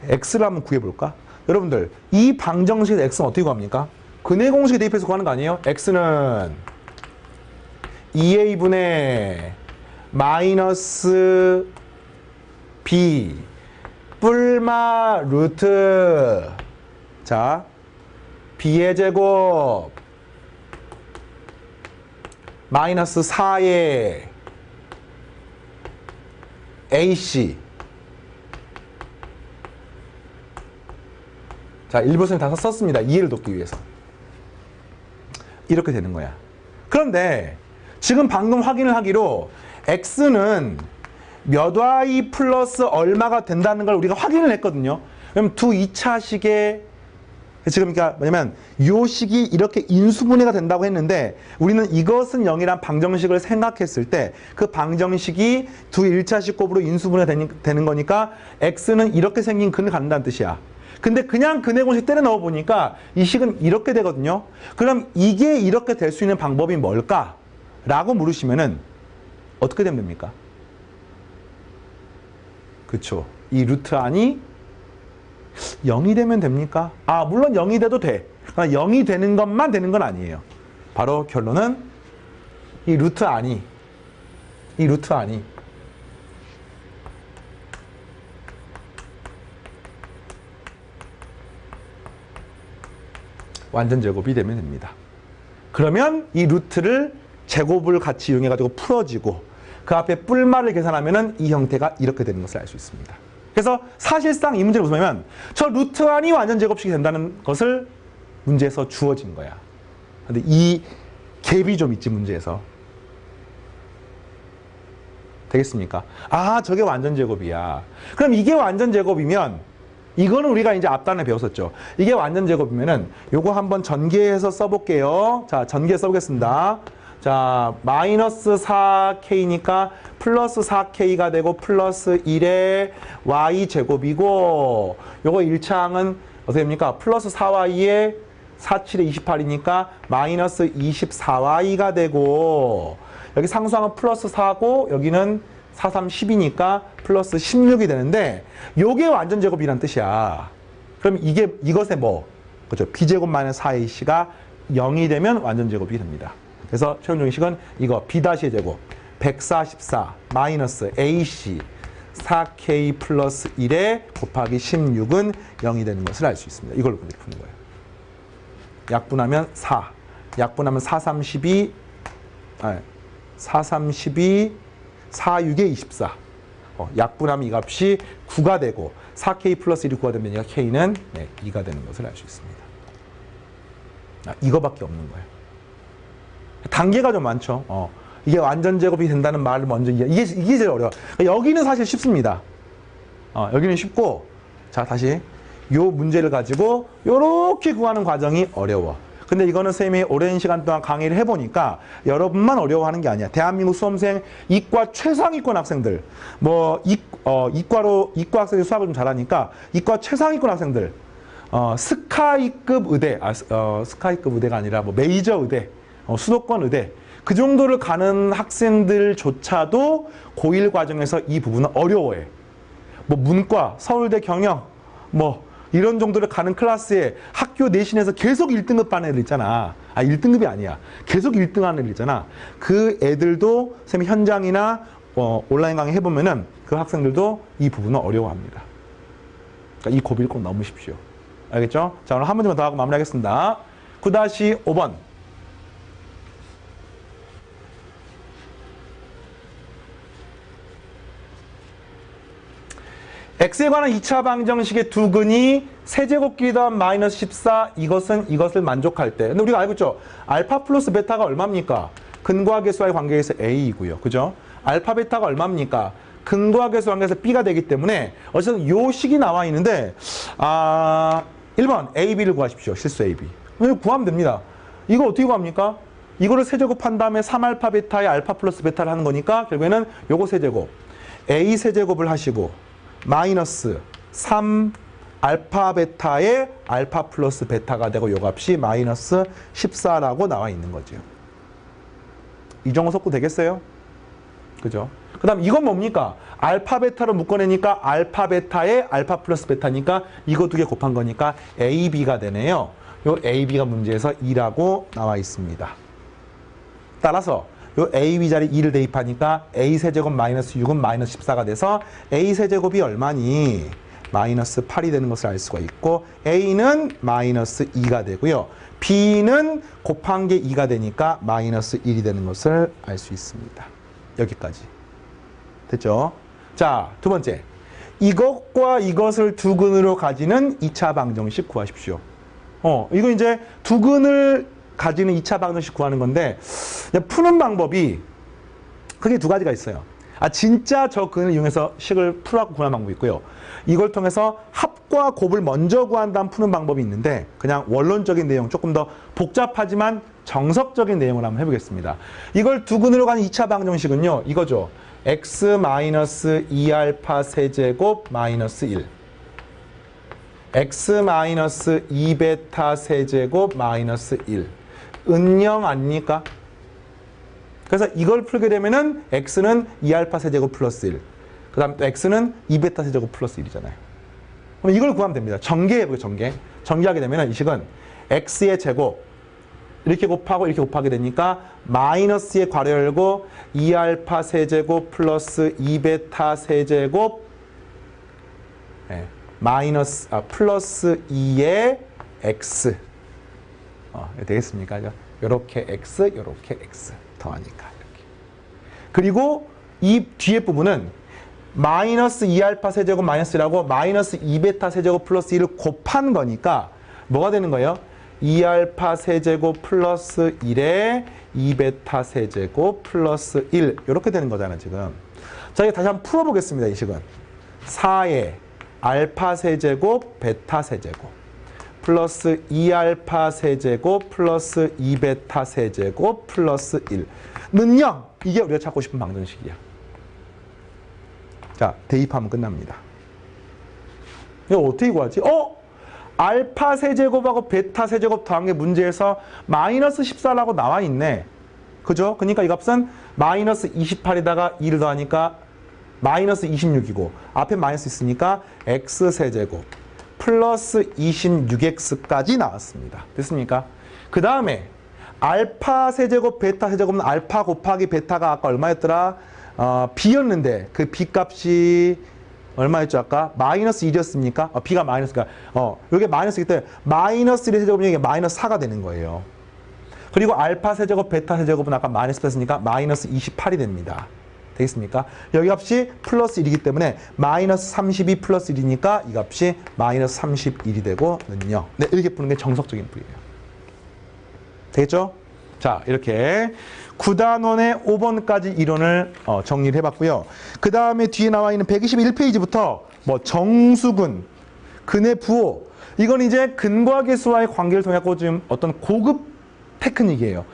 Speaker 1: x를 한번 구해볼까? 여러분들, 이 방정식에서 x는 어떻게 구합니까? 근해 공식에 대입해서 구하는 거 아니에요? x는 2a분의 마이너스 b 뿔마 루트, 자, b의 제곱 마이너스 4의 ac. 자, 일부선이 다 썼습니다. 이해를 돕기 위해서. 이렇게 되는 거야. 그런데 지금 방금 확인을 하기로 x는 몇 y 플러스 얼마가 된다는 걸 우리가 확인을 했거든요. 그럼 두 2차식의 지금 그러니까 뭐냐면 요 식이 이렇게 인수분해가 된다고 했는데, 우리는 이것은 0이란 방정식을 생각했을 때 그 방정식이 두 1차식 곱으로 인수분해 되는 거니까 x는 이렇게 생긴 근을 갖는다는 뜻이야. 근데 그냥 근해 공식 때려 넣어 보니까 이 식은 이렇게 되거든요. 그럼 이게 이렇게 될 수 있는 방법이 뭘까? 라고 물으시면은 어떻게 되면 됩니까? 그쵸. 이 루트 안이 0이 되면 됩니까? 물론 0이 돼도 돼. 그러나 0이 되는 것만 되는 건 아니에요. 바로 결론은 이 루트 안이 완전 제곱이 되면 됩니다. 그러면 이 루트를 제곱을 같이 이용해가지고 풀어지고 그 앞에 뿔말을 계산하면은 이 형태가 이렇게 되는 것을 알 수 있습니다. 그래서 사실상 이 문제를 보면 저 루트 안이 완전 제곱식이 된다는 것을 문제에서 주어진 거야. 근데 이 갭이 좀 있지, 문제에서. 되겠습니까? 저게 완전 제곱이야. 그럼 이게 완전 제곱이면 이거는 우리가 이제 앞단에 배웠었죠. 이게 완전 제곱이면은 요거 한번 전개해서 써볼게요. 자, 전개 써보겠습니다. 자, 마이너스 4k니까 플러스 4k가 되고 플러스 1의 y 제곱이고, 요거 1차항은 어떻게 됩니까? 플러스 4y에 4, 7에 28이니까 마이너스 24y가 되고, 여기 상수항은 플러스 4고 여기는 4, 3, 10이니까 플러스 16이 되는데, 요게 완전 제곱이란 뜻이야. 그럼 이것의 그죠? b제곱 마이너스 4ac가 0이 되면 완전 제곱이 됩니다. 그래서 최종식은 이거 b-의 제곱 144 마이너스 ac 4k 플러스 1에 곱하기 16은 0이 되는 것을 알 수 있습니다. 이걸로 문제 푸는 거예요. 약분하면 4, 약분하면 4, 32, 4, 32, 4, 6에 24. 약분하면 이 값이 9가 되고 4k 플러스 1이 9가 되면 k는 2가 되는 것을 알 수 있습니다. 이거밖에 없는 거예요. 단계가 좀 많죠. 이게 완전 제곱이 된다는 말을 먼저 이게 제일 어려워. 여기는 사실 쉽습니다. 여기는 쉽고, 자, 다시 요 문제를 가지고 요렇게 구하는 과정이 어려워. 근데 이거는 선생님이 오랜 시간 동안 강의를 해보니까 여러분만 어려워하는 게 아니야. 대한민국 수험생 이과 최상위권 학생들, 이과 학생들이 수학을 좀 잘하니까 이과 최상위권 학생들, 스카이급 의대, 스카이급 의대가 아니라 메이저 의대, 수도권 의대, 그 정도를 가는 학생들조차도 고1 과정에서 이 부분은 어려워해. 문과, 서울대 경영, 이런 정도를 가는 클래스에 학교 내신에서 계속 1등급 반 애들 있잖아. 1등급이 아니야. 계속 1등 하는 애들 있잖아. 그 애들도 선생님 현장이나 온라인 강의 해보면은 그 학생들도 이 부분은 어려워합니다. 그러니까 이 고비를 꼭 넘으십시오. 알겠죠? 자, 오늘 한 문제만 더 하고 마무리하겠습니다. 9-5번. x에 관한 2차 방정식의 두 근이 세제곱끼리 더한 마이너스 14, 이것을 만족할 때. 근데 우리가 알고 있죠? 알파 플러스 베타가 얼마입니까? 근과 계수와의 관계에서 A이고요. 그죠? 알파, 베타가 얼마입니까? 근과 계수 관계에서 B가 되기 때문에 어쨌든 요 식이 나와 있는데 1번 A, B를 구하십시오. 실수 A, B. 이거 구하면 됩니다. 이거 어떻게 구합니까? 이거를 세제곱한 다음에 3알파 베타에 알파 플러스 베타를 하는 거니까 결국에는 요거 세제곱 A 세제곱을 하시고 마이너스 3 알파 베타에 알파 플러스 베타가 되고 요 값이 마이너스 14라고 나와 있는 거죠. 이 정도 속도 되겠어요? 그죠? 그 다음 이건 뭡니까? 알파 베타로 묶어내니까 알파 베타에 알파 플러스 베타니까 이거 두 개 곱한 거니까 AB가 되네요. 요 AB가 문제에서 2라고 나와 있습니다. 따라서 요 AB 자리 2를 대입하니까 A 세제곱 마이너스 6은 마이너스 14가 돼서 A 세제곱이 얼마니? 마이너스 8이 되는 것을 알 수가 있고 A는 마이너스 2가 되고요. B는 곱한 게 2가 되니까 마이너스 1이 되는 것을 알 수 있습니다. 여기까지. 됐죠? 자, 두 번째. 이것과 이것을 두 근으로 가지는 2차 방정식 구하십시오. 이거 이제 두 근을 가지는 2차 방정식 구하는 건데 푸는 방법이 크게 두 가지가 있어요. 진짜 저 근을 이용해서 식을 풀어갖고 구하는 방법이 있고요. 이걸 통해서 합과 곱을 먼저 구한 다음 푸는 방법이 있는데 그냥 원론적인 내용, 조금 더 복잡하지만 정석적인 내용을 한번 해보겠습니다. 이걸 두 근으로 가는 2차 방정식은요. 이거죠. x-2알파 세제곱 마이너스 1 x-2베타 세제곱 마이너스 1 은영 아닙니까? 그래서 이걸 풀게 되면은 x는 2알파 세제곱 플러스 1 그 다음 또 x는 2베타 세제곱 플러스 1이잖아요. 그럼 이걸 구하면 됩니다. 전개해보게 전개. 전개하게 되면 이 식은 x의 제곱 이렇게 곱하고 이렇게 곱하게 되니까 마이너스의 괄호 열고 2알파 세제곱 플러스 2베타 세제곱 플러스 2의 x 되겠습니까? 요렇게 x 요렇게 x 더하니까 이렇게. 그리고 이 뒤에 부분은 마이너스 2알파 세제곱 마이너스 1하고 마이너스 2베타 세제곱 플러스 1을 곱한 거니까 뭐가 되는 거예요? 2알파 세제곱 플러스 1에 2베타 세제곱 플러스 1 이렇게 되는 거잖아요 지금. 자, 이거 다시 한번 풀어보겠습니다. 이 식은 4에 알파 세제곱 베타 세제곱 플러스 2알파 세제곱 플러스 2베타 세제곱 플러스 1는 0. 이게 우리가 찾고 싶은 방정식이야. 자, 대입하면 끝납니다. 이거 어떻게 구하지? 알파 세제곱하고 베타 세제곱 더한 게 문제에서 마이너스 14라고 나와 있네. 그죠? 그러니까 이 값은 마이너스 28에다가 2를 더하니까 마이너스 26이고 앞에 마이너스 있으니까 x 세제곱 플러스 26x까지 나왔습니다. 됐습니까? 그 다음에 알파 세제곱 베타 세제곱은 알파 곱하기 베타가 아까 얼마였더라? b였는데 그 b 값이 얼마였죠 아까? 마이너스 1이었습니까? b가 마이너스가 이게 마이너스이기 때문에 마이너스 1의 세제곱이면 이게 마이너스 4가 되는 거예요. 그리고 알파 세제곱 베타 세제곱은 아까 마이너스 했으니까 마이너스 28이 됩니다. 되겠습니까? 여기 값이 플러스 1이기 때문에 마이너스 32 플러스 1이니까 이 값이 마이너스 31이 되고 는요. 네, 이렇게 푸는 게 정석적인 풀이에요. 되겠죠? 자, 이렇게 9단원의 5번까지 이론을 정리를 해봤고요. 그 다음에 뒤에 나와 있는 121페이지부터 뭐 정수근, 근의 부호, 이건 이제 근과 계수와의 관계를 통해 갖고 지금 어떤 고급 테크닉이에요.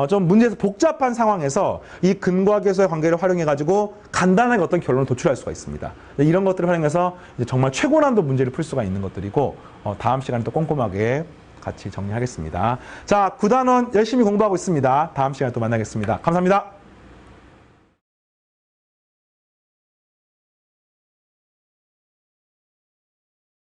Speaker 1: 좀 문제에서 복잡한 상황에서 이 근과 계수의 관계를 활용해 가지고 간단하게 어떤 결론을 도출할 수가 있습니다. 이런 것들을 활용해서 이제 정말 최고난도 문제를 풀 수가 있는 것들이고 다음 시간에 또 꼼꼼하게 같이 정리하겠습니다. 자, 9단원 열심히 공부하고 있습니다. 다음 시간에 또 만나겠습니다. 감사합니다.